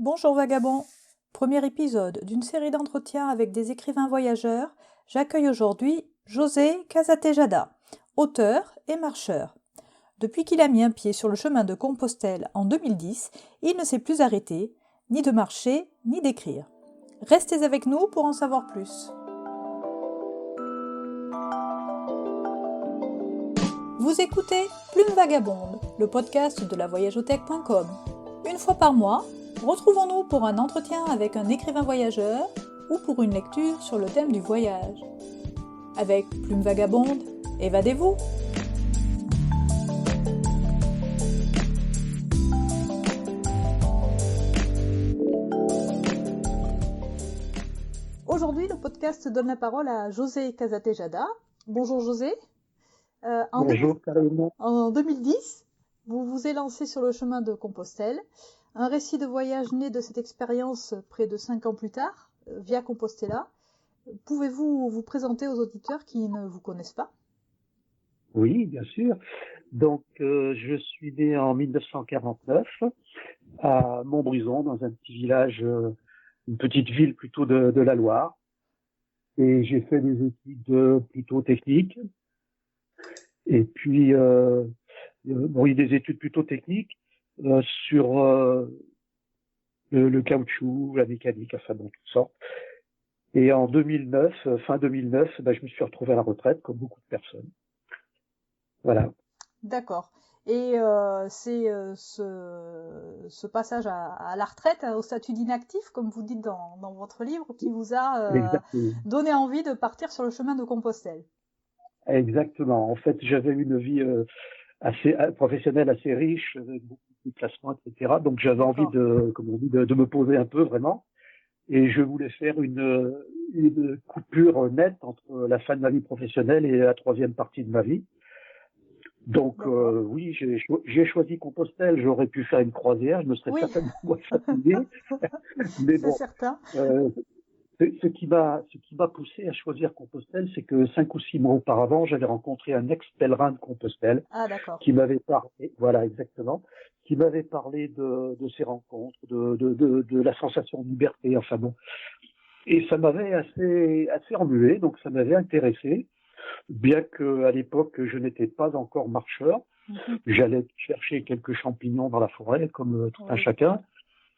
Bonjour vagabonds. Premier épisode d'une série d'entretiens avec des écrivains voyageurs. J'accueille aujourd'hui José Casatejada, auteur et marcheur. Depuis qu'il a mis un pied sur le chemin de Compostelle en 2010, il ne s'est plus arrêté, ni de marcher, ni d'écrire. Restez avec nous pour en savoir plus. Vous écoutez Plume Vagabonde, le podcast de la voyageothèque.com. Une fois par mois, retrouvons-nous pour un entretien avec un écrivain voyageur ou pour une lecture sur le thème du voyage. Avec Plume Vagabonde, évadez-vous! Aujourd'hui, le podcast donne la parole à José Casatejada. Bonjour José. Bonjour Caroline. En 2010, vous vous êtes lancé sur le chemin de Compostelle. Un récit de voyage né de cette expérience près de 5 ans plus tard, via Compostela. Pouvez-vous vous présenter aux auditeurs qui ne vous connaissent pas ? Oui, bien sûr. Donc, je suis né en 1949 à Montbrison, dans un petit village, une petite ville plutôt de la Loire. Et j'ai fait des études plutôt techniques. Et puis, oui, des études plutôt techniques sur le caoutchouc, la mécanique, enfin bon, toutes sortes. Et en 2009, fin 2009, je me suis retrouvé à la retraite, comme beaucoup de personnes. Voilà. D'accord. Et c'est ce passage à la retraite, au statut d'inactif, comme vous dites dans votre livre, qui vous a donné envie de partir sur le chemin de Compostelle. Exactement. En fait, j'avais une vie assez professionnelle assez riche, avec beaucoup de déplacements, etc. Donc, j'avais envie de me poser un peu vraiment. Et je voulais faire une coupure nette entre la fin de ma vie professionnelle et la troisième partie de ma vie. Donc, oui, j'ai choisi Compostelle. J'aurais pu faire une croisière. Je me serais certainement moins fatigué. Mais bon, certain. Ce qui m'a poussé à choisir Compostelle, c'est que 5 ou 6 mois auparavant, j'avais rencontré un ex-pèlerin de Compostelle qui m'avait parlé, voilà exactement, qui m'avait parlé de ses rencontres, de la sensation de liberté, enfin bon. Et ça m'avait assez remué, donc ça m'avait intéressé, bien que à l'époque je n'étais pas encore marcheur. J'allais chercher quelques champignons dans la forêt, comme tout un chacun.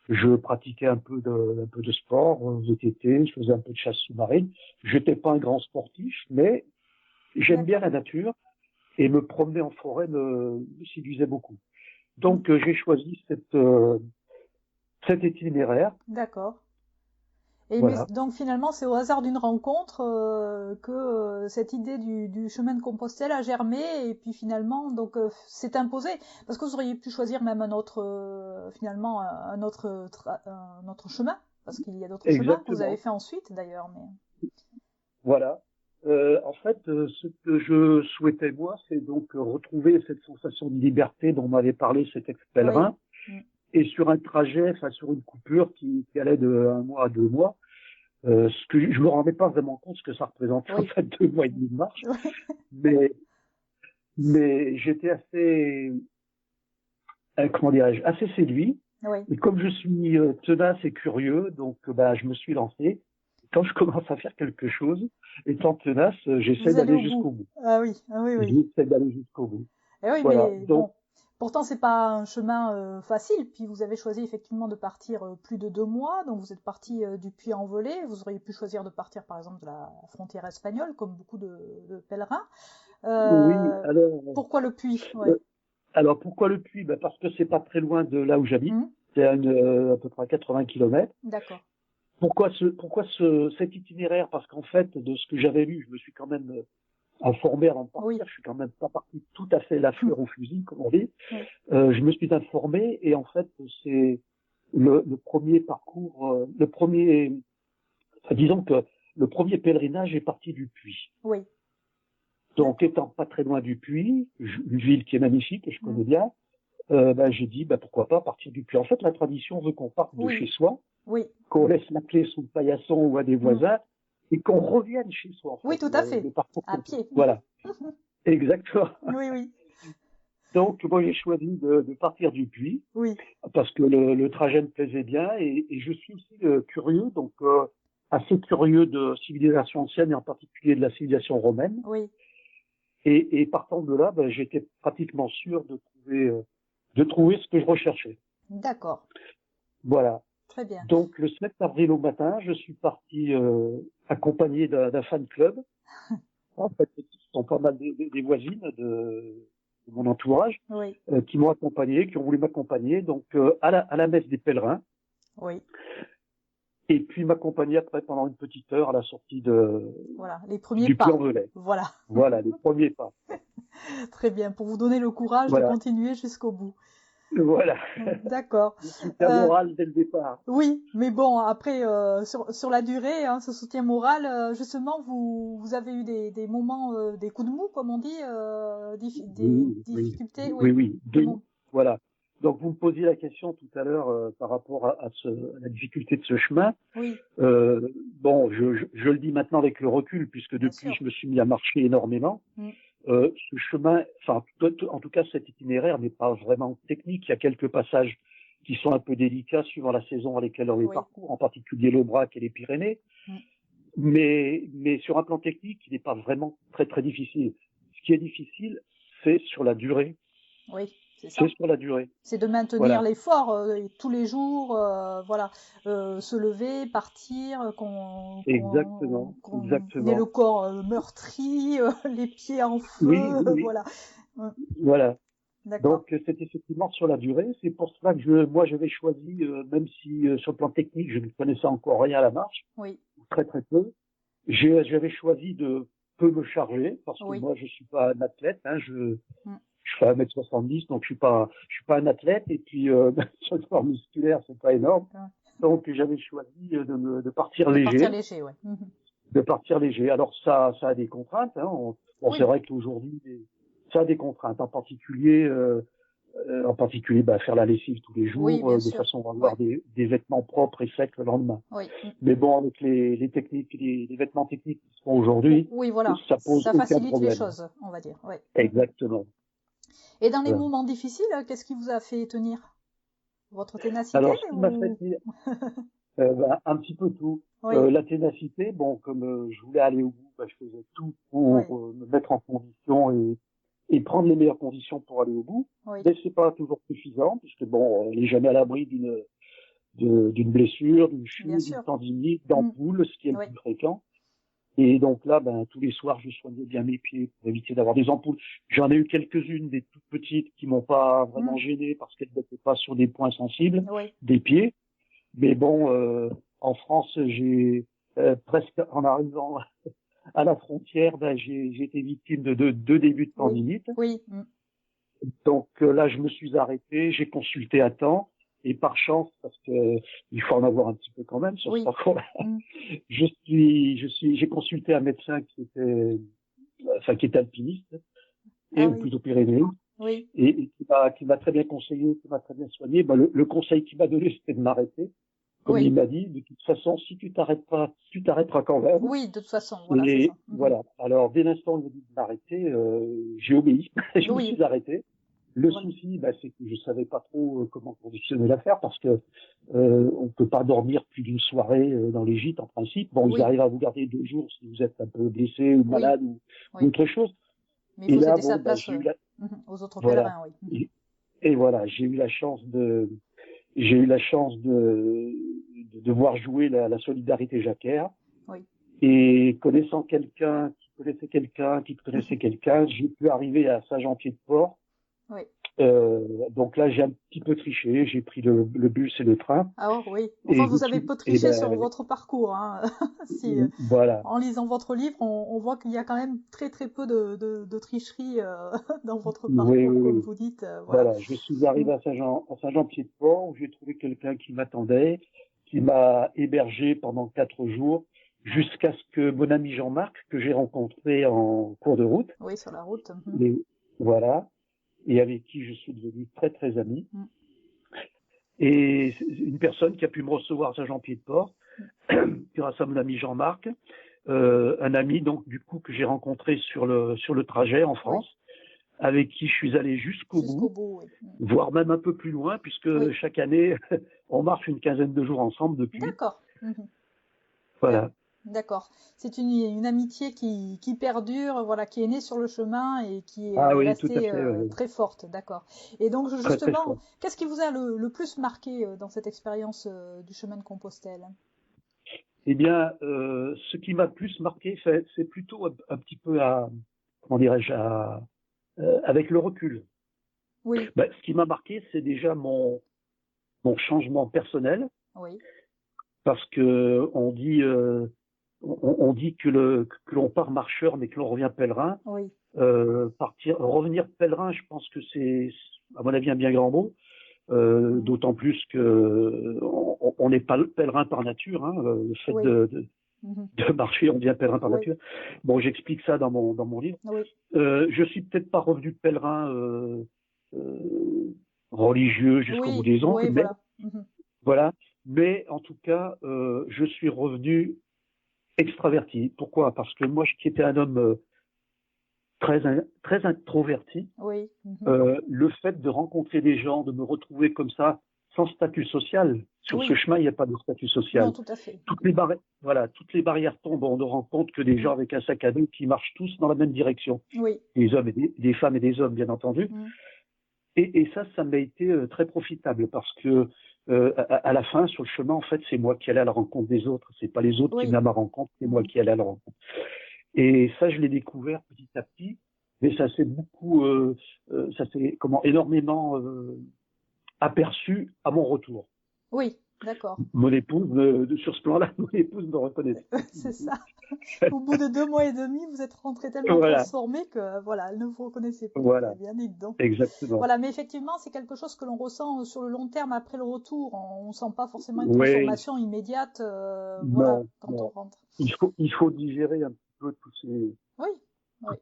Je pratiquais un peu de sport, VTT, je faisais un peu de chasse sous-marine. J'étais pas un grand sportif, mais j'aime bien la nature et me promener en forêt me séduisait beaucoup. Donc j'ai choisi cet itinéraire. D'accord. Et voilà. donc finalement, c'est au hasard d'une rencontre que cette idée du chemin de Compostelle a germé et puis finalement donc s'est imposée, parce que vous auriez pu choisir même un autre chemin, parce qu'il y a d'autres chemins que vous avez fait ensuite d'ailleurs. Mais voilà. En fait, ce que je souhaitais moi, c'est donc retrouver cette sensation de liberté dont m'avait parlé cet ex-pèlerin, et sur un trajet, enfin sur une coupure qui allait de 1 mois à 2 mois. Ce que je me rendais pas vraiment compte ce que ça représentait en fait 2 mois et demi de marche, mais j'étais assez, comment dirais-je, assez séduit. Et comme je suis tenace et curieux, donc je me suis lancé. Quand je commence à faire quelque chose, étant tenace, j'essaie d'aller jusqu'au bout. Ah oui. J'essaie d'aller jusqu'au bout. Et oui, voilà. Mais donc, bon, pourtant c'est pas un chemin facile. Puis vous avez choisi effectivement de partir plus de 2 mois. Donc vous êtes parti du Puy-en-Velay. Vous auriez pu choisir de partir par exemple de la frontière espagnole, comme beaucoup de pèlerins. Oui, alors. Pourquoi le Puy Alors pourquoi le Puy ? Parce que c'est pas très loin de là où j'habite. C'est à peu près à 80 km. D'accord. Pourquoi cet itinéraire ? Parce qu'en fait, de ce que j'avais lu, je me suis quand même informé avant de partir. Je suis quand même pas parti tout à fait la fleur au fusil, comme on dit. Je me suis informé et en fait, c'est le premier parcours, disons que le premier pèlerinage est parti du Puy. Oui. Donc, étant pas très loin du Puy, une ville qui est magnifique et je connais bien, j'ai dit, pourquoi pas partir du Puy. En fait, la tradition veut qu'on parte de chez soi, qu'on laisse la clé sous le paillasson ou à des voisins, et qu'on revienne chez soi. En fait, oui, tout à fait. À pied. Voilà. Exactement. Oui. Donc, moi, j'ai choisi de partir du Puy. Oui. Parce que le trajet me plaisait bien et je suis aussi curieux, donc assez curieux de civilisation ancienne et en particulier de la civilisation romaine. Oui. Et partant de là, ben, j'étais pratiquement sûr de trouver ce que je recherchais. D'accord. Voilà. Très bien. Donc, le 7 avril au matin, je suis parti accompagné d'un fan club. En fait, ce sont pas mal des voisines de mon entourage oui. Qui m'ont accompagné, qui ont voulu m'accompagner, donc à la messe des pèlerins. Oui. Et puis m'accompagner après pendant une petite heure à la sortie les premiers du pas. Puy-en-Velay. Voilà, les premiers pas. Très bien, pour vous donner le courage de continuer jusqu'au bout. Voilà. D'accord. Le soutien moral dès le départ. Oui, mais bon, après, sur la durée, ce soutien moral, justement, vous avez eu des moments, des coups de mou, comme on dit, difficultés. Oui. Voilà. Donc, vous me posiez la question tout à l'heure par rapport à la difficulté de ce chemin. Oui. Bon, je le dis maintenant avec le recul, puisque depuis, je me suis mis à marcher énormément. Ce chemin, enfin, en tout cas, cet itinéraire n'est pas vraiment technique. Il y a quelques passages qui sont un peu délicats suivant la saison à laquelle on les parcourt, en particulier l'Aubrac et les Pyrénées. Mais sur un plan technique, il n'est pas vraiment très, très difficile. Ce qui est difficile, c'est sur la durée. Oui, c'est ça. C'est sur la durée. C'est de maintenir l'effort tous les jours, se lever, partir, qu'on ait le corps meurtri, les pieds en feu, voilà. Voilà. Donc c'est effectivement sur la durée. C'est pour cela que moi j'avais choisi, même si sur le plan technique je ne connaissais encore rien à la marche, très très peu, j'avais choisi de peu me charger parce que moi je suis pas un athlète, je fais 1m70, donc je suis pas un athlète, et puis sur le plan musculaire c'est pas énorme, donc j'avais choisi de partir léger. De partir léger. Alors ça a des contraintes. C'est vrai qu'aujourd'hui ça a des contraintes, en particulier faire la lessive tous les jours, de façon à avoir des vêtements propres et secs le lendemain. Mais bon, avec les techniques, les vêtements techniques qui se font aujourd'hui, ça pose aucun facilite problème. les choses, on va dire. Exactement. Et dans les moments difficiles, qu'est-ce qui vous a fait tenir? Votre ténacité? Alors, ce qui m'a fait tenir, un petit peu tout. La ténacité, bon, comme je voulais aller au bout, je faisais tout pour me mettre en condition et prendre les meilleures conditions pour aller au bout. Mais c'est pas toujours suffisant, puisque bon, on n'est jamais à l'abri d'une blessure, d'une chute, d'une tendinite, d'ampoule, ce qui est le plus fréquent. Et donc là, tous les soirs, je soignais bien mes pieds pour éviter d'avoir des ampoules. J'en ai eu quelques-unes, des toutes petites, qui m'ont pas vraiment gêné parce qu'elles n'étaient pas sur des points sensibles des pieds. Mais bon, en France, j'ai presque, en arrivant à la frontière, j'ai été victime de deux débuts de tendinite. Donc là, je me suis arrêté, j'ai consulté à temps. Et par chance, parce que il faut en avoir un petit peu quand même sur ce parcours-là, j'ai consulté un médecin qui était alpiniste, ou plutôt pyrénéen, et qui m'a très bien conseillé, qui m'a très bien soigné. Le conseil qu'il m'a donné, c'était de m'arrêter. Comme il m'a dit, de toute façon, si tu t'arrêtes pas, tu t'arrêteras quand même. Oui, de toute façon, voilà. Et voilà. Alors, dès l'instant où il m'a dit de m'arrêter, j'ai obéi. Je me suis arrêté. Le souci, c'est que je savais pas trop comment conditionner l'affaire parce que on peut pas dormir plus d'une soirée dans les gîtes en principe. Bon, ils arrivent à vous garder 2 jours si vous êtes un peu blessé ou malade ou autre chose. Mais il faut céder sa place aux autres pèlerins, Et voilà, j'ai eu la chance de voir jouer la solidarité jacquaire. Et connaissant quelqu'un qui connaissait quelqu'un qui connaissait quelqu'un, j'ai pu arriver à Saint-Jean-Pied-de-Port. Donc là, j'ai un petit peu triché, j'ai pris le bus et le train. Ah oui, enfin vous avez peu triché sur votre parcours. En lisant votre livre, on voit qu'il y a quand même très très peu de tricherie dans votre parcours, comme vous dites. Voilà, je suis arrivé à Saint-Jean-Pied-de-Port, où j'ai trouvé quelqu'un qui m'attendait, qui m'a hébergé pendant 4 jours, jusqu'à ce que mon ami Jean-Marc, que j'ai rencontré en cours de route. Oui, sur la route. Voilà. Et avec qui je suis devenu très très ami. Et une personne qui a pu me recevoir à Saint-Jean-Pied-de-Port, grâce à mon ami Jean-Marc, un ami donc du coup que j'ai rencontré sur le trajet en France, avec qui je suis allé jusqu'au bout, oui. Voire même un peu plus loin, puisque chaque année, on marche une quinzaine de jours ensemble depuis. D'accord. Voilà. D'accord. C'est une amitié qui perdure, voilà, qui est née sur le chemin et qui est restée très forte, d'accord. Et donc justement, qu'est-ce qui vous a le plus marqué dans cette expérience du chemin de Compostelle? Eh bien, ce qui m'a le plus marqué, c'est plutôt un petit peu comment dirais-je, avec le recul. Oui. Ce qui m'a marqué, c'est déjà mon changement personnel. Oui. Parce que on dit que l'on part marcheur, mais que l'on revient pèlerin. Oui. Revenir pèlerin, je pense que c'est, à mon avis, un bien grand mot. D'autant plus que on n'est pas pèlerin par nature. Hein, le fait de marcher, on devient pèlerin par nature. Bon, j'explique ça dans mon livre. Oui. Je suis peut-être pas revenu pèlerin religieux jusqu'au bout des ongles, mais voilà. Mais en tout cas, je suis revenu extraverti. Pourquoi? Parce que moi, qui étais un homme très introverti, le fait de rencontrer des gens, de me retrouver comme ça, sans statut social, sur ce chemin, il n'y a pas de statut social. Non, tout à fait. Toutes les barrières tombent. On ne rencontre que des gens avec un sac à dos qui marchent tous dans la même direction. Oui. Des hommes des femmes et des hommes, bien entendu. Et ça m'a été très profitable parce que à la fin, sur le chemin, en fait, c'est moi qui allais à la rencontre des autres. C'est pas les autres qui venaient à ma rencontre, c'est moi qui allais à la rencontre. Et ça, je l'ai découvert petit à petit, mais ça s'est énormément aperçu à mon retour. Oui, d'accord. Mon épouse, sur ce plan-là, mon épouse me reconnaissait. C'est ça. Au bout de 2 mois et demi, vous êtes rentré tellement transformé que voilà, elle ne vous reconnaissait plus. Voilà. Bien dit donc. Exactement. Voilà, mais effectivement, c'est quelque chose que l'on ressent sur le long terme après le retour. On ne sent pas forcément une transformation immédiate quand on rentre. Il faut digérer un petit peu toutes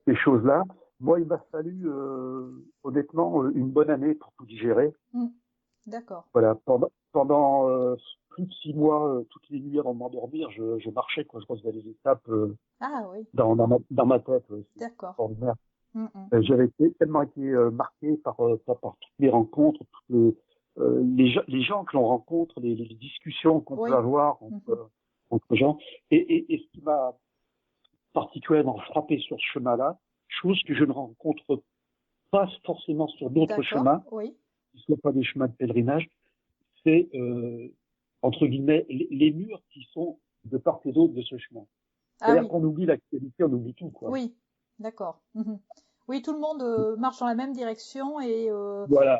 ces choses-là. Moi, il m'a fallu honnêtement une bonne année pour tout digérer. D'accord. Voilà, pendant plus de 6 mois, toutes les nuits avant de m'endormir, je marchais, quoi. Je faisais des étapes dans ma tête. D'accord. Extraordinaire. J'avais tellement été marqué par toutes les rencontres, les gens que l'on rencontre, les discussions qu'on peut avoir entre gens. Et ce qui m'a particulièrement frappé sur ce chemin-là, chose que je ne rencontre pas forcément sur d'autres chemins, qui ne soient pas des chemins de pèlerinage, c'est, entre guillemets, les murs qui sont de part et d'autre de ce chemin. C'est-à-dire qu'on oublie l'actualité, on oublie tout, quoi. Oui, d'accord. Oui, tout le monde marche dans la même direction et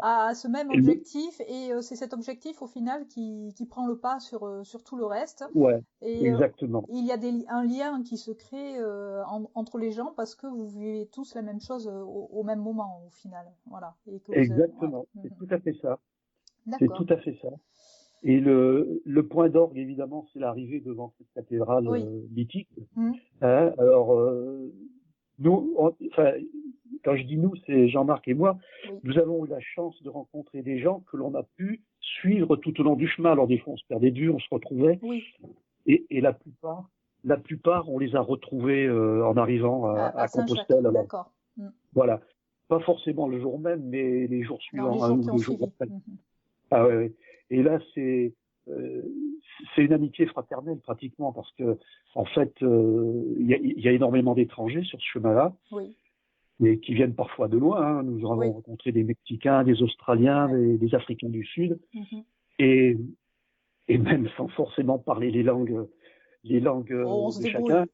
a ce même objectif. Et c'est cet objectif, au final, qui prend le pas sur tout le reste. Ouais, et, exactement. Il y a un lien qui se crée entre les gens parce que vous vivez tous la même chose au même moment, au final. Voilà. Et que exactement, c'est tout à fait ça. C'est tout à fait ça. Et le point d'orgue, évidemment, c'est l'arrivée devant cette cathédrale mythique. Alors, nous, quand je dis nous, c'est Jean-Marc et moi, nous avons eu la chance de rencontrer des gens que l'on a pu suivre tout au long du chemin. Alors des fois, on se perdait de vue, on se retrouvait. Et la plupart, on les a retrouvés en arrivant à Compostelle. Alors, d'accord. Voilà. Pas forcément le jour même, mais les jours suivants. Les jours qui ont suivi. Ah ouais. Et là, c'est une amitié fraternelle pratiquement parce que en fait, il y a énormément d'étrangers sur ce chemin-là, mais qui viennent parfois de loin. Hein. Nous avons rencontré des Mexicains, des Australiens, des Africains du Sud, et même sans forcément parler les langues de chacun.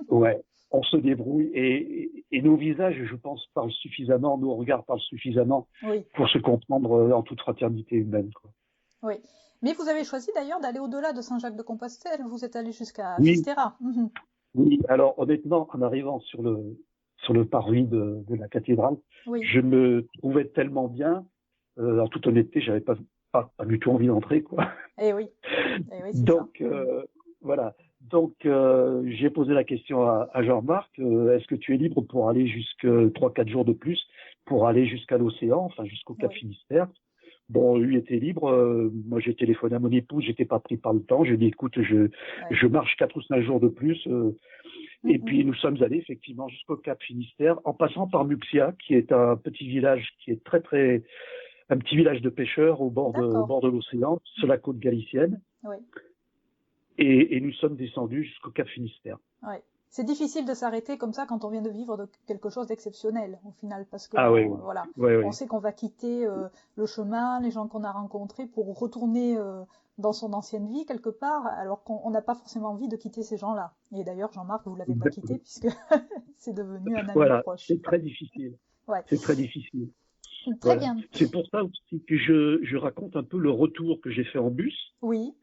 Ouais, on se débrouille et nos visages, je pense, parlent suffisamment, nos regards parlent suffisamment pour se comprendre en toute fraternité humaine, quoi. Oui. Mais vous avez choisi d'ailleurs d'aller au-delà de Saint-Jacques-de-Compostelle. Vous êtes allé jusqu'à Fisterra. Oui, alors honnêtement, en arrivant sur le parvis de la cathédrale, je me trouvais tellement bien. En toute honnêteté, j'avais pas du tout envie d'entrer, quoi. Eh oui. Donc voilà. Donc j'ai posé la question à Jean-Marc. Est-ce que tu es libre pour aller jusqu'à 3-4 jours de plus pour aller jusqu'à l'océan, enfin jusqu'au Cap Finistère? Bon, lui était libre. Moi, j'ai téléphoné à mon épouse. J'étais pas pris par le temps. J'ai dit, écoute, je marche 4 ou 5 jours de plus. Et puis nous sommes allés effectivement jusqu'au Cap Finistère, en passant par Muxia, qui est un petit village qui est un petit village de pêcheurs au bord de l'océan, sur la côte galicienne. Oui. Et nous sommes descendus jusqu'au Cap Finistère. Oui. C'est difficile de s'arrêter comme ça quand on vient de vivre quelque chose d'exceptionnel, au final, parce que voilà, on sait qu'on va quitter le chemin, les gens qu'on a rencontrés pour retourner dans son ancienne vie quelque part, alors qu'on n'a pas forcément envie de quitter ces gens-là. Et d'ailleurs, Jean-Marc, vous l'avez pas quitté puisque c'est devenu un ami proche. C'est très difficile. Ouais. C'est très difficile. Très bien. C'est pour ça aussi que je raconte un peu le retour que j'ai fait en bus. Oui.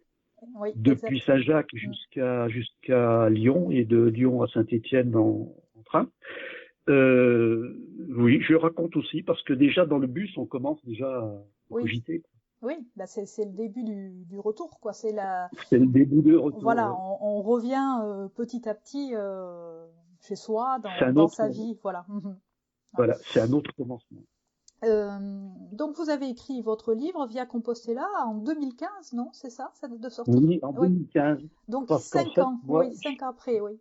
Depuis Saint-Jacques jusqu'à Lyon et de Lyon à Saint-Étienne en train. Oui, je raconte aussi parce que déjà dans le bus, on commence déjà à cogiter. Oui, bah c'est le début du retour, quoi. C'est le début du retour. Voilà, on revient petit à petit chez soi, dans sa vie, voilà. Voilà, c'est un autre commencement. Donc vous avez écrit votre livre Via Compostela en 2015, non? C'est ça date de sortie? Oui, en 2015. Donc 5 ans, moi, 5 ans après, oui.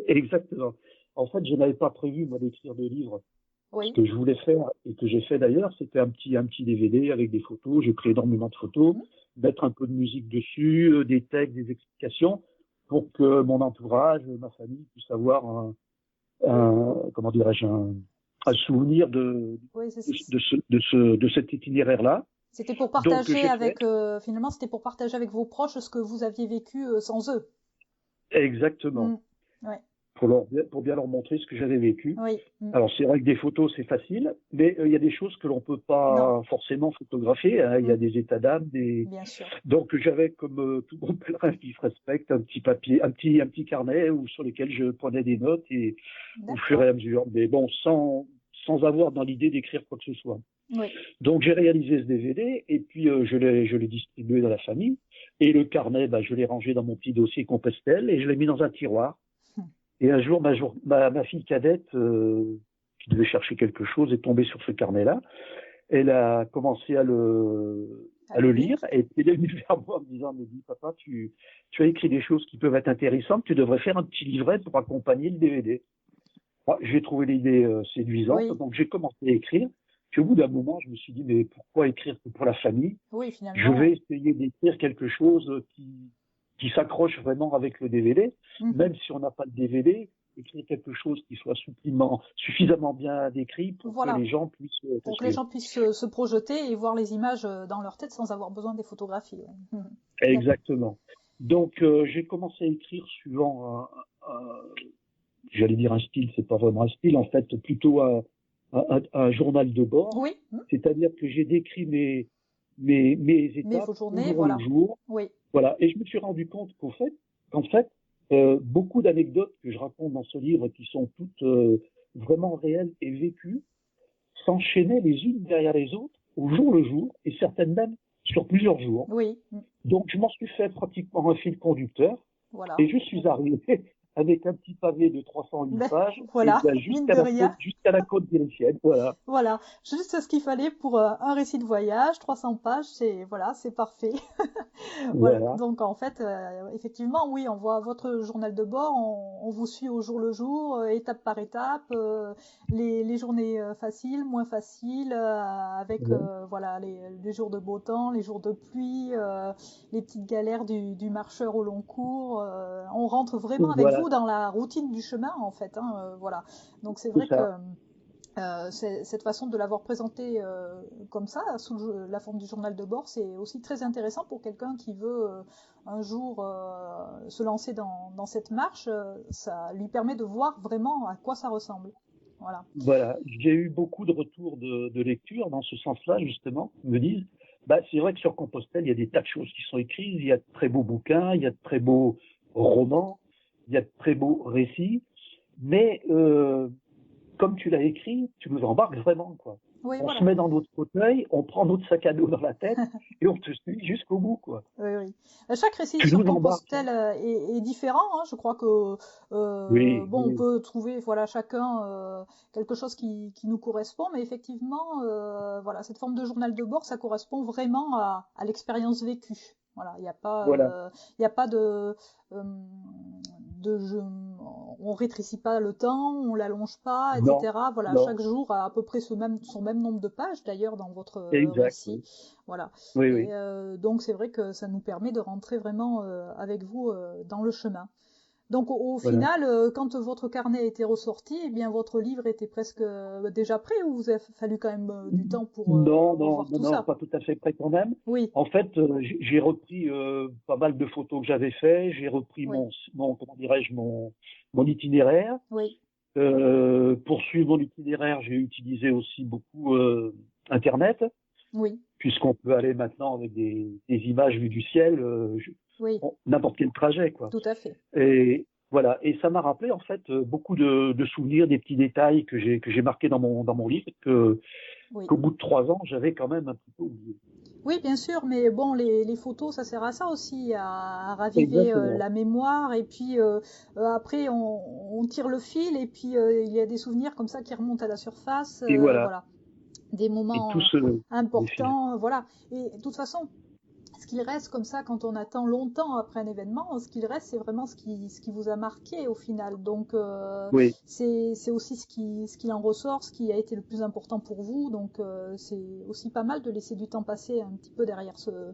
Exactement. En fait, je n'avais pas prévu, moi, d'écrire de livre. Oui. Ce que je voulais faire, et que j'ai fait d'ailleurs, c'était un petit DVD avec des photos. J'ai pris énormément de photos, mettre un peu de musique dessus, des textes, des explications, pour que mon entourage, ma famille puisse avoir comment dirais-je, un souvenir de cet itinéraire-là. C'était pour partager finalement, c'était pour partager avec vos proches ce que vous aviez vécu sans eux. Exactement. Ouais. Pour bien leur montrer ce que j'avais vécu. Oui. Alors c'est vrai que des photos c'est facile, mais il y a des choses que l'on peut pas forcément photographier. Hein. Il y a des états d'âme, Bien sûr. Donc j'avais comme tout bon pèlerin qui se respecte un petit papier, un petit carnet sur lequel je prenais des notes et au fur et à mesure. Mais bon, sans avoir dans l'idée d'écrire quoi que ce soit. Oui. Donc j'ai réalisé ce DVD et puis je l'ai distribué dans la famille et le carnet, je l'ai rangé dans mon petit dossier Compostelle et je l'ai mis dans un tiroir. Et un jour, ma fille cadette, qui devait chercher quelque chose, est tombée sur ce carnet-là. Elle a commencé à le lire et elle est venue vers moi en me disant, mais dis papa, tu as écrit des choses qui peuvent être intéressantes, tu devrais faire un petit livret pour accompagner le DVD. Moi, j'ai trouvé l'idée séduisante, donc j'ai commencé à écrire. Puis au bout d'un moment, je me suis dit, mais pourquoi écrire que pour la famille? Oui, finalement. Je vais essayer d'écrire quelque chose qui s'accroche vraiment avec le DVD, même si on n'a pas de DVD, écrire quelque chose qui soit suffisamment bien décrit pour que les gens puissent se projeter et voir les images dans leur tête sans avoir besoin des photographies. Exactement. Donc j'ai commencé à écrire suivant j'allais dire un style, c'est pas vraiment un style, en fait plutôt un journal de bord. Oui. C'est-à-dire que j'ai décrit mes étapes jour le jour. Oui. Voilà. Et je me suis rendu compte qu'en fait, beaucoup d'anecdotes que je raconte dans ce livre, qui sont toutes vraiment réelles et vécues, s'enchaînaient les unes derrière les autres au jour le jour, et certaines même sur plusieurs jours. Oui. Donc je m'en suis fait pratiquement un fil conducteur, et je suis arrivé avec un petit pavé de 308 pages, jusqu'à la côte galicienne, voilà. Voilà, juste ce qu'il fallait pour un récit de voyage, 300 pages, c'est parfait. Voilà. Donc en fait, effectivement, oui, on voit votre journal de bord, on vous suit au jour le jour, étape par étape, les journées faciles, moins faciles, avec les jours de beau temps, les jours de pluie, les petites galères du marcheur au long cours. On rentre vraiment avec vous dans la routine du chemin, en fait. Voilà. Donc c'est vrai que cette façon de l'avoir présenté comme ça, sous la forme du journal de bord, c'est aussi très intéressant pour quelqu'un qui veut un jour se lancer dans cette marche. Ça lui permet de voir vraiment à quoi ça ressemble. Voilà. J'ai eu beaucoup de retours de lecture dans ce sens-là, justement, qui me disent, c'est vrai que sur Compostelle, il y a des tas de choses qui sont écrites, il y a de très beaux bouquins, il y a de très beaux romans, il y a de très beaux récits, mais comme tu l'as écrit, tu nous embarques vraiment, quoi. Oui, on se met dans notre fauteuil, on prend notre sac à dos dans la tête et on te suit jusqu'au bout, quoi. Oui. Chaque récit sur Compostelle est différent. Je crois que on peut trouver chacun quelque chose qui nous correspond, mais effectivement, cette forme de journal de bord, ça correspond vraiment à l'expérience vécue. Voilà, il n'y a pas, on rétrécit pas le temps, on l'allonge pas, Non, etc. Voilà, non, chaque jour a à peu près son même nombre de pages d'ailleurs dans votre exact, récit. Voilà. oui, Et oui. donc c'est vrai que ça nous permet de rentrer vraiment avec vous dans le chemin. Donc au Voilà. final, quand votre carnet était ressorti, eh bien votre livre était presque déjà prêt ou vous a fallu quand même du temps pour revoir tout ça? Pas tout à fait prêt quand même. Oui, En fait, j'ai repris pas mal de photos que j'avais fait. J'ai repris oui, comment dirais-je, mon itinéraire. oui, Pour suivre mon itinéraire, j'ai utilisé aussi beaucoup Internet, oui, puisqu'on peut aller maintenant avec des images vues du ciel, oui, n'importe quel trajet, quoi. tout à fait. Et voilà. Et ça m'a rappelé en fait beaucoup de souvenirs, des petits détails que j'ai marqués dans mon livre, Oui. qu'au bout de 3 ans, j'avais quand même un petit peu oublié. Oui, bien sûr, mais bon, les photos, ça sert à ça aussi, à raviver Exactement. la mémoire. Et puis après, on tire le fil et puis il y a des souvenirs comme ça qui remontent à la surface. Et voilà. Voilà, des Et moments tout se défile. importants. Voilà. Et de toute façon, ce qu'il reste comme ça, quand on attend longtemps après un événement, ce qu'il reste, c'est vraiment ce qui vous a marqué au final. Donc, Oui. c'est aussi ce qui en ressort, ce qui a été le plus important pour vous. Donc, c'est aussi pas mal de laisser du temps passer un petit peu derrière ce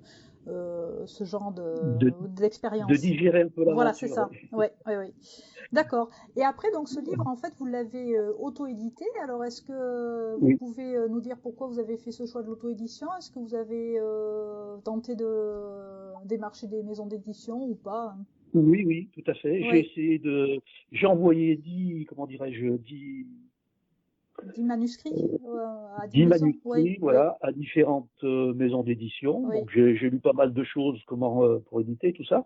genre De d'expérience. digérer un peu Voilà, c'est l'aventure. ça. Ouais, ouais, ouais. D'accord. Et après, donc, ce livre, en fait, vous l'avez auto-édité. Alors, est-ce que vous Oui. pouvez nous dire pourquoi vous avez fait ce choix de l'auto-édition? Est-ce que vous avez tenté de démarcher des maisons d'édition ou pas? Oui, oui, tout à fait. Oui, J'ai envoyé 10, comment dirais-je, 10, 10 manuscrits à 10 10 maisons. Oui, manuscrits, oui, voilà, à différentes maisons d'édition. oui, Donc j'ai lu pas mal de choses, pour éditer tout ça.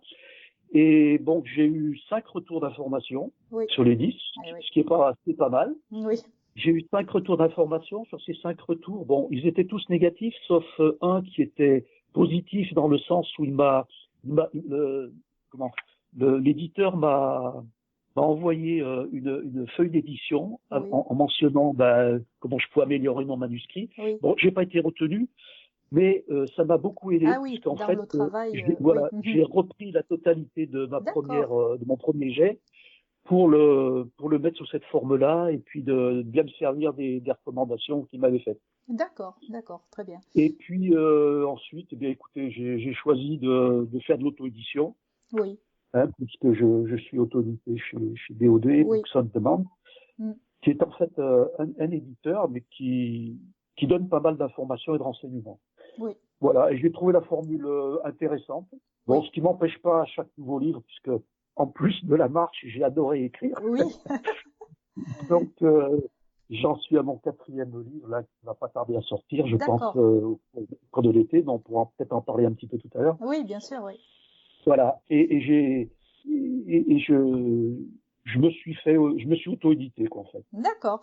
Et bon, j'ai eu 5 retours d'information oui, sur les 10, oui, oui, ce qui est pas mal. oui, J'ai eu 5 retours d'information. Sur ces 5 retours. Bon, ils étaient tous négatifs, sauf un qui était positif dans le sens où comment, l'éditeur m'a envoyé une feuille d'édition oui, en mentionnant comment je peux améliorer mon manuscrit. oui. Bon, j'ai pas été retenu, mais ça m'a beaucoup aidé Ah oui, puisqu'en dans fait, le travail, oui. voilà, j'ai repris la totalité D'accord, de mon premier jet pour le mettre sous cette forme-là et puis de bien me servir des recommandations qu'il m'avait faites. d'accord, d'accord, très bien. Et puis ensuite, eh bien écoutez, j'ai choisi de faire de l'auto-édition, Oui, hein, puisque je suis auto-édité chez BOD, oui, Books on Demand, mm, qui est en fait un éditeur, mais qui donne pas mal d'informations et de renseignements. oui, Voilà, et j'ai trouvé la formule intéressante. Bon, oui, ce qui m'empêche pas à chaque nouveau livre, puisque en plus de la marche, j'ai adoré écrire. oui, Donc, j'en suis à mon 4e livre, là, qui va pas tarder à sortir, je pense, d'accord. au cours de l'été, mais on pourra peut-être en parler un petit peu tout à l'heure. Oui, bien sûr, oui. Voilà. Et je me suis auto-édité, quoi, en fait. D'accord.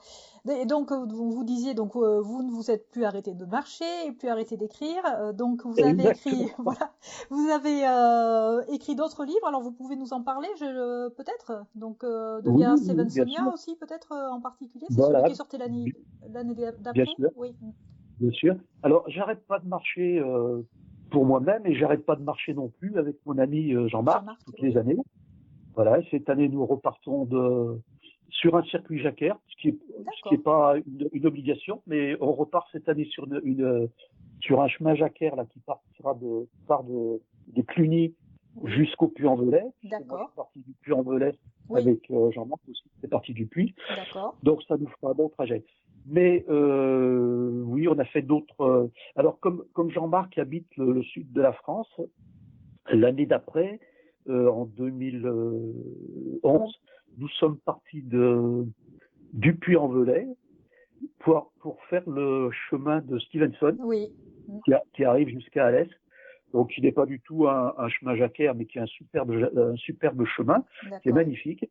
Et donc, vous disiez, donc, vous ne vous êtes plus arrêté de marcher, plus arrêté d'écrire. Donc, vous avez écrit, Exactement. voilà, vous avez écrit d'autres livres. Alors, vous pouvez nous en parler, peut-être. Donc, de Oui, Via oui, bien Stevensonia sûr. aussi, peut-être en particulier. C'est celui Voilà. qui est sorti l'année Bien d'après. sûr, Oui. bien sûr. Alors, j'arrête pas de marcher pour moi-même et j'arrête pas de marcher non plus avec mon ami Jean-Marc Jean-Marc, toutes les oui. années. Voilà, et cette année, nous repartons sur un circuit jacquard, ce qui est D'accord. pas une obligation, mais on repart cette année sur un chemin jacquard là qui part de Cluny Oui. jusqu'au Puy-en-Velay. Moi, je D'accord. suis parti du Puy-en-Velay Oui. avec Jean-Marc aussi, c'est parti du Puy. D'accord. Donc, ça nous fera un bon trajet. Mais oui, on a fait d'autres. Alors, comme Jean-Marc habite le sud de la France, l'année d'après, en 2011, nous sommes partis du Puy-en-Velay pour faire le chemin de Stevenson Oui. Mm. qui arrive jusqu'à Alès. Donc, il n'est pas du tout un chemin jacquard, mais qui est un superbe chemin qui est D'accord. magnifique.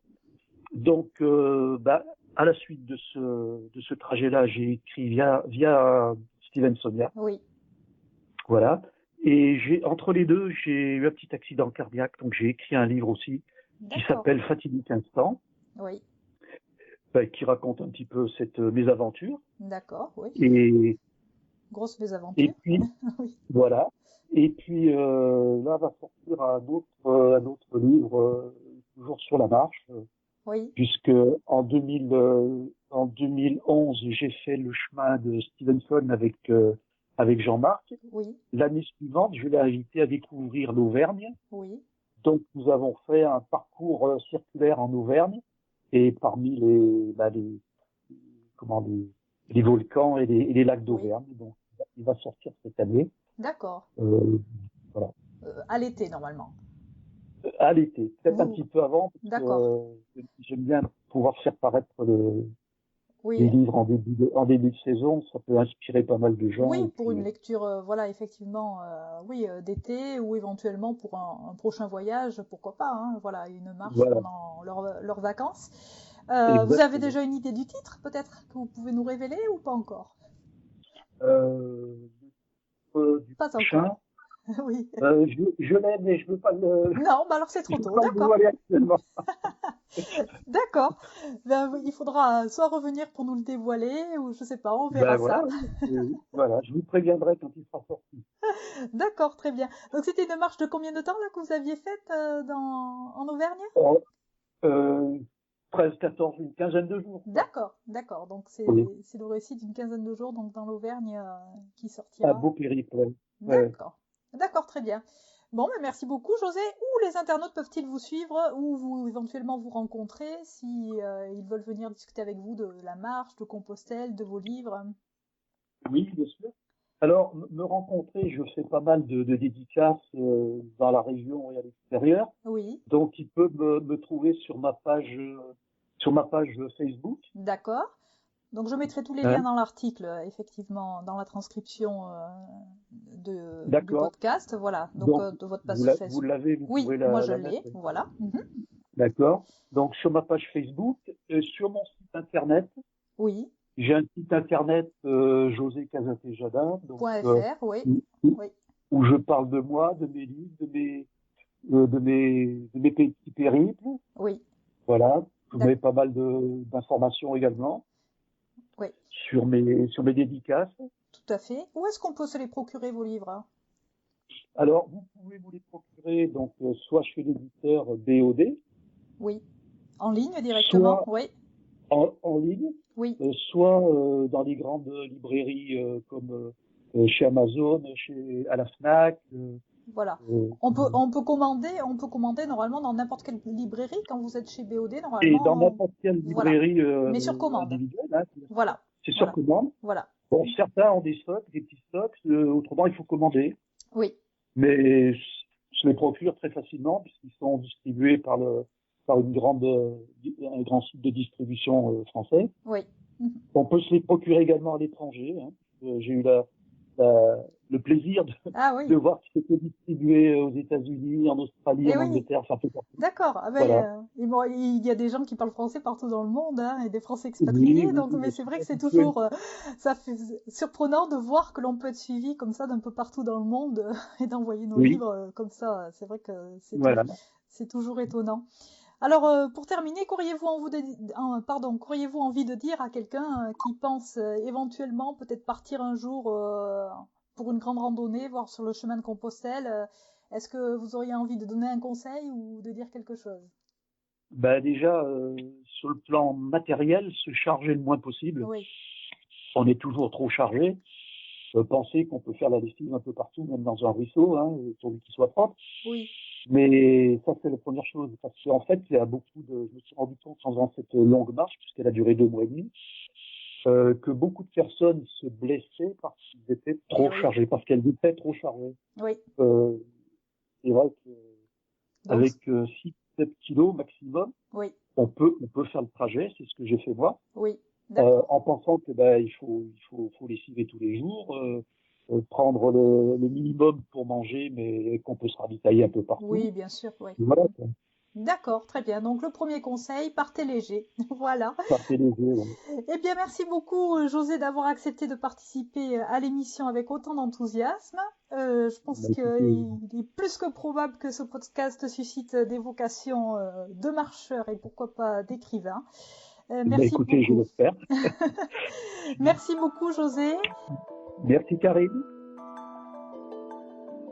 Donc, à la suite de ce trajet-là, j'ai écrit via Stevensonia. Oui. Voilà. Et entre les deux, j'ai eu un petit accident cardiaque, donc j'ai écrit un livre aussi qui D'accord. s'appelle Fatidique Instant, Oui. qui raconte un petit peu cette mésaventure. D'accord. Oui. Et, Grosse et mésaventure. puis, Oui. voilà. Et puis, là va sortir un autre livre, toujours sur la marche, Oui. Puisque en 2011, j'ai fait le chemin de Stevenson avec Jean-Marc. Oui. L'année suivante, je l'ai invité à découvrir l'Auvergne. Oui. Donc, nous avons fait un parcours circulaire en Auvergne. Et parmi les volcans et les lacs d'Auvergne. Oui. Donc, il va sortir cette année. D'accord. Voilà. À l'été, normalement. À l'été, peut-être un petit peu avant, parce D'accord. que j'aime bien pouvoir faire paraître les livres en début de saison. Ça peut inspirer pas mal de gens. Oui, pour une lecture, voilà, effectivement, d'été, ou éventuellement pour un prochain voyage, pourquoi pas, hein, voilà, une marche pendant leurs vacances. Vous avez déjà une idée du titre, peut-être, que vous pouvez nous révéler, ou pas encore? Pas encore. Oui. Je l'aime, mais je veux pas le. Non, bah alors c'est trop tôt, d'accord. D'accord. Ben, il faudra soit revenir pour nous le dévoiler, ou je sais pas, on verra ça. Voilà, je vous préviendrai quand il sera sorti. D'accord, très bien. Donc c'était une marche de combien de temps là que vous aviez faite en Auvergne? 13, 14, une quinzaine de jours. D'accord. Donc c'est le récit d'une quinzaine de jours donc dans l'Auvergne qui sortira. Un beau périple. D'accord. D'accord, très bien. Bon, mais merci beaucoup, José. Où les internautes peuvent-ils vous suivre, ou éventuellement vous rencontrer si ils veulent venir discuter avec vous de la marche, de Compostelle, de vos livres? Oui, bien sûr. Alors, me rencontrer, je fais pas mal de dédicaces dans la région et à l'extérieur. Oui. Donc, il peut me trouver sur ma page Facebook. D'accord. Donc, je mettrai tous les liens dans l'article, effectivement, dans la transcription du podcast. Voilà. Donc de votre page Facebook. Vous l'avez, vous pouvez la moi je la l'ai. mettre. Voilà. D'accord. Donc, sur ma page Facebook, sur mon site internet. Oui. J'ai un site internet, José Casatejada. .fr, oui. Où je parle de moi, de mes livres, de mes petits périples. Oui. Voilà. Je mets pas mal d'informations également. Oui. Sur mes dédicaces. Tout à fait. Où est-ce qu'on peut se les procurer, vos livres? Alors, vous pouvez vous les procurer, donc, soit chez l'éditeur BOD. Oui. En ligne directement, oui. En ligne. Oui. Soit dans les grandes librairies comme chez Amazon, à la Fnac. Voilà. On peut commander normalement dans n'importe quelle librairie quand vous êtes chez BOD, normalement. Et dans n'importe quelle librairie mais sur commande. Individuelle. Hein, voilà. C'est sur commande. Voilà. Bon, certains ont des petits stocks, autrement il faut commander. Oui. Mais je les procure très facilement puisqu'ils sont distribués par un grand site de distribution français. Oui. On peut se les procurer également à l'étranger. Hein. J'ai eu le plaisir de voir que c'était distribué aux États-Unis, en Australie, en Angleterre, enfin peu partout. D'accord. Il y a des gens qui parlent français partout dans le monde, hein, et des Français expatriés. Mais c'est vrai que c'est toujours surprenant de voir que l'on peut être suivi comme ça d'un peu partout dans le monde et d'envoyer nos livres comme ça. C'est vrai que c'est toujours étonnant. Alors, pour terminer, qu'auriez-vous envie de dire à quelqu'un qui pense éventuellement peut-être partir un jour pour une grande randonnée, voire sur le chemin de Compostelle? Est-ce que vous auriez envie de donner un conseil ou de dire quelque chose? Déjà, sur le plan matériel, se charger le moins possible. Oui. On est toujours trop chargé. Penser qu'on peut faire la lessive un peu partout, même dans un ruisseau, hein, pourvu qu'il soit propre. Oui. Mais ça, c'est la première chose. Parce qu'en fait, je me suis rendu compte en faisant cette longue marche, puisqu'elle a duré 2 mois et demi, que beaucoup de personnes se blessaient parce qu'ils étaient trop chargés, parce qu'elles étaient trop chargées. Oui. C'est vrai qu'avec 6-7 kilos maximum, oui. on peut faire le trajet, c'est ce que j'ai fait moi. Oui. En pensant que il faut lessiver tous les jours, prendre le minimum pour manger, mais qu'on peut se ravitailler un peu partout. Oui, bien sûr. Oui. Voilà. D'accord, très bien. Donc le premier conseil, partez léger. Voilà. Partez léger. Oui. Eh bien, merci beaucoup, José, d'avoir accepté de participer à l'émission avec autant d'enthousiasme. Je pense qu'il est plus que probable que ce podcast suscite des vocations de marcheurs et pourquoi pas d'écrivains. Merci écoutez, beaucoup. Je l'espère. Merci beaucoup, José. Merci, Karine.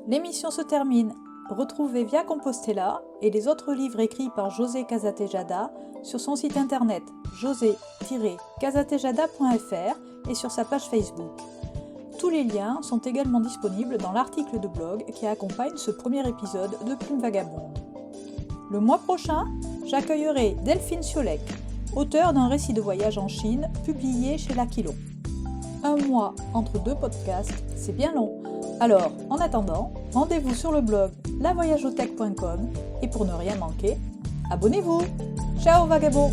L'émission se termine. retrouvez Via Compostela et les autres livres écrits par José Casatejada sur son site internet josé-casatejada.fr et sur sa page Facebook. Tous les liens sont également disponibles dans l'article de blog qui accompagne ce premier épisode de Plume Vagabonde. Le mois prochain, j'accueillerai Delphine Siolek, auteure d'un récit de voyage en Chine publié chez l'Aquilon. Un mois entre deux podcasts, c'est bien long. Alors, en attendant, rendez-vous sur le blog lavoyageothèque.com et pour ne rien manquer, abonnez-vous. Ciao vagabonds!